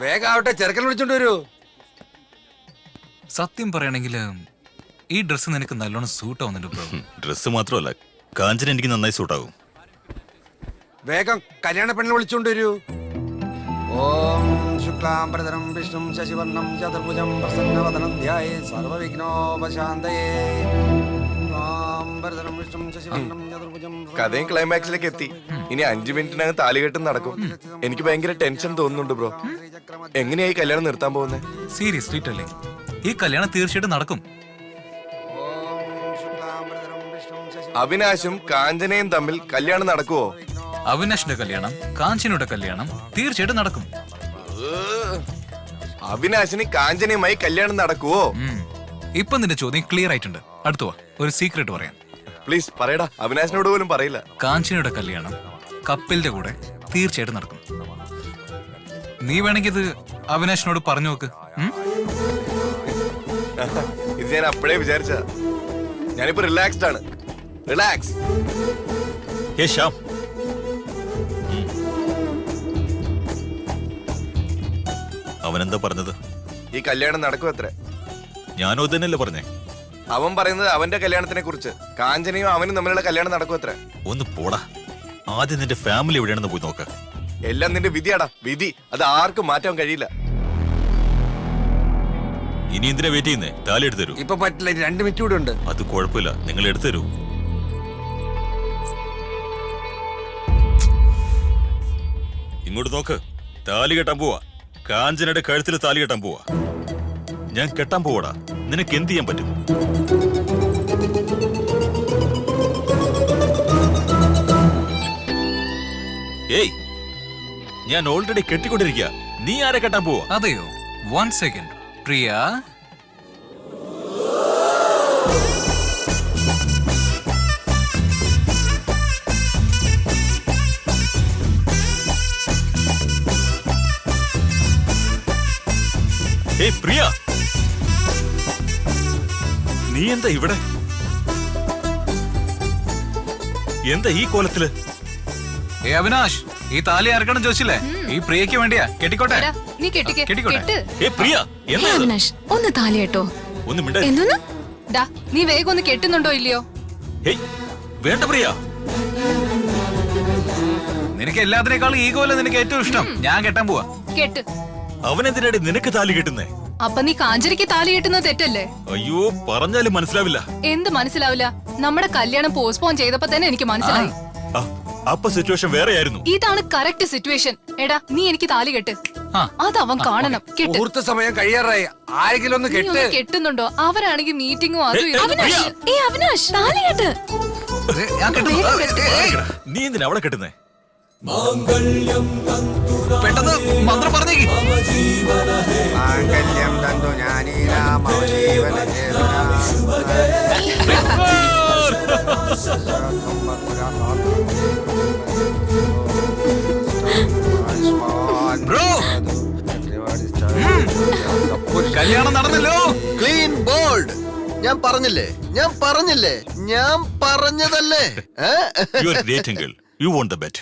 വേഗം ആവട്ടെ, ചെറുക്കൻ വിളിച്ചോണ്ട് വരൂ. സത്യം പറയണെങ്കിൽ ഈ ഡ്രസ് നിനക്ക് നല്ലോണം സൂട്ട് ആവുന്നുണ്ട് ബ്രോ. ഡ്രസ് മാത്രമല്ല, കാഞ്ചന എനിക്ക് നന്നായി സൂട്ടാകും. വേഗം കല്യാണ പെണ്ണിനെ വിളിച്ചോണ്ട് വരൂ. ഓം ശുക്ലാംബരധരം വിഷ്ണും ശശിവർണം ചതുർഭുജം പ്രസന്നവദനം ധ്യായേ സർവവിഘ്നോപശാന്തയേ. കഥയും ക്ലൈമാക്സിലേക്ക് എത്തി. ഇനി 5 മിനിറ്റിനകം താലികെട്ടും നടക്കും. എനിക്ക് ഭയങ്കര ടെൻഷൻ തോന്നുന്നുണ്ട് ബ്രോ. എങ്ങനെയായി കല്യാണം നിർത്താൻ പോകുന്നത്? സീരിയസ്ലി ടെല്ലിങ്, ഈ കല്യാണം തീർച്ചയായിട്ടും നടക്കും. അവിനാശും കാഞ്ചനയും തമ്മിൽ കല്യാണം നടക്കുവോ? അവിനാഷിന്റെ കല്യാണം കാഞ്ചനയുടെ കല്യാണം തീർച്ചയായിട്ടും നടക്കും. അവിനാശിന് കാഞ്ചനയുമായി കല്യാണം നടക്കുവോ? ഇപ്പൊ നിന്റെ ചോദ്യം ക്ലിയർ ആയിട്ടുണ്ട്. അടുത്ത വാ, ഒരു സീക്രട്ട് പറയാം. പ്ലീസ് പറയടാ, അവിനാശിനോട് പോലും പറയില്ല. കാഞ്ചനയുടെ കല്യാണം കപ്പിലിന്റെ കൂടെ തീർച്ചയായിട്ടും നടക്കും. നീ വേണമെങ്കിൽ ഇത് അവിനാഷിനോട് പറഞ്ഞു നോക്ക്. ഇത് ഞാൻ അപ്പോഴേ വിചാരിച്ച. ഞാനിപ്പോ റിലാക്സ്ഡ് ആണ്. റിലാക്സ്. ഹേ ശ്യാം, അവനെന്താ പറഞ്ഞത്? ഈ കല്യാണം നടക്കും അത്ര. ഞാനോ തന്നെയല്ലേ പറഞ്ഞേ? അവൻ പറയുന്നത് അവന്റെ കല്യാണത്തിനെ കുറിച്ച്. കാഞ്ചനയും അവനും തമ്മിലുള്ള കല്യാണം നടക്കും അത്ര. ഒന്ന് പോടാ. ആദ്യം നിന്റെ ഫാമിലി എവിടെയാണെന്ന് പോയി നോക്ക. എല്ലാം നിന്റെ വിധിയാടാ, വിധി. അത് ആർക്കും മാറ്റാൻ കഴിയില്ല. ഇനി എന്തിനാ വെയിറ്റ് ചെയ്യുന്നേ? താലി എടുത്തു തരൂ. ഇപ്പൊ പറ്റില്ല, 2 മിനിറ്റ് കൂടെ ഉണ്ട്. അത് കുഴപ്പമില്ല, നിങ്ങൾ എടുത്തു തരൂ. ഇങ്ങോട്ട് നോക്ക്. താലി കെട്ടാൻ പോവാ. കാഞ്ചനയുടെ കഴുത്തിൽ താലി കെട്ടാൻ പോവാ. ഞാൻ കെട്ടാൻ പോവാടാ. നിനക്ക് എന്ത് ചെയ്യാൻ പറ്റും? ഏയ്, ഞാൻ ഓൾറെഡി കെട്ടിക്കൊണ്ടിരിക്കുക. നീ ആരെ കെട്ടാൻ പോവാ? അതെയോ? 1 സെക്കൻഡ് പ്രിയ. ഏയ് പ്രിയ, നീ എന്താ ഇവിടെ? എന്താ ഈ കോലത്തില്? ഏ അവിനാഷ്, ഈ താലി ആർക്കണം ചോദിച്ചില്ലേ? ഈ പ്രിയക്ക് വേണ്ടിയാ. കെട്ടിക്കോട്ടെ. നീ കെട്ടിക്കേ. കെട്ടിക്കോട്ടെ. ഏ പ്രിയ, എന്താ ഇത്? അവിനാഷ്, ഒന്ന് താലി കേട്ടോ. ഒന്ന് മിണ്ടാ. എന്തോന്ന്? ഡാ, നീ വേഗം ഒന്ന് കെട്ടുന്നുണ്ടോ ഇല്ലയോ? ഏയ് വേണ്ട പ്രിയ. നിനക്ക് എല്ലാത്തിനേക്കാളും ഈ കോല നിനക്ക് ഏറ്റവും ഇഷ്ടം. ഞാൻ കെട്ടാൻ പോവാ. കെട്ട്. അവനെന്തിനാടി നിനക്ക് താലി കെട്ടുന്നേ? അപ്പൊ നീ കാഞ്ചരിക്ക് താലി കെട്ടുന്നത് തെറ്റല്ലേ? അയ്യോ, പറഞ്ഞാലും മനസ്സിലാവില്ല. എന്ത് മനസ്സിലാവില്ല? നമ്മുടെ കല്യാണം പോസ്റ്റ്പോൺ ചെയ്തപ്പോ തന്നെ എനിക്ക് മനസ്സിലായി. അപ്പൊ സിറ്റുവേഷൻ വേറെയായിരുന്നു. ഇതാണ് കറക്റ്റ് സിറ്റുവേഷൻ. എടാ, നീ എനിക്ക് താലി കെട്ട്. അത് അവൻ കാണണം. കെട്ട്. മുഹൂർത്ത സമയം കഴിയാറായി. ആരെങ്കിലും ഒന്ന് നീ ഒന്ന് കെട്ട്. കെട്ടുന്നുണ്ടോ? അവരാണെങ്കിൽ മീറ്റിംഗും അതും ഏയ്, ഇതും. അവിനാഷ്! അവിനാഷ്, താലി കെട്ട്. ഞാൻ കെട്ടും. നീ എന്തിനാ അവളെ കെട്ടുന്നേ? പെട്ടെന്ന് മന്ത്രം പറഞ്ഞേക്ക്. മാംഗല്യം തന്തു ജ്ഞാനീനാം അവജീവന ബ്രോ, കല്യാണം നടന്നല്ലോ. Clean bold. ഞാൻ പറഞ്ഞില്ലേ, ഞാൻ പറഞ്ഞതല്ലേ? You are great, uncle. You won the bet.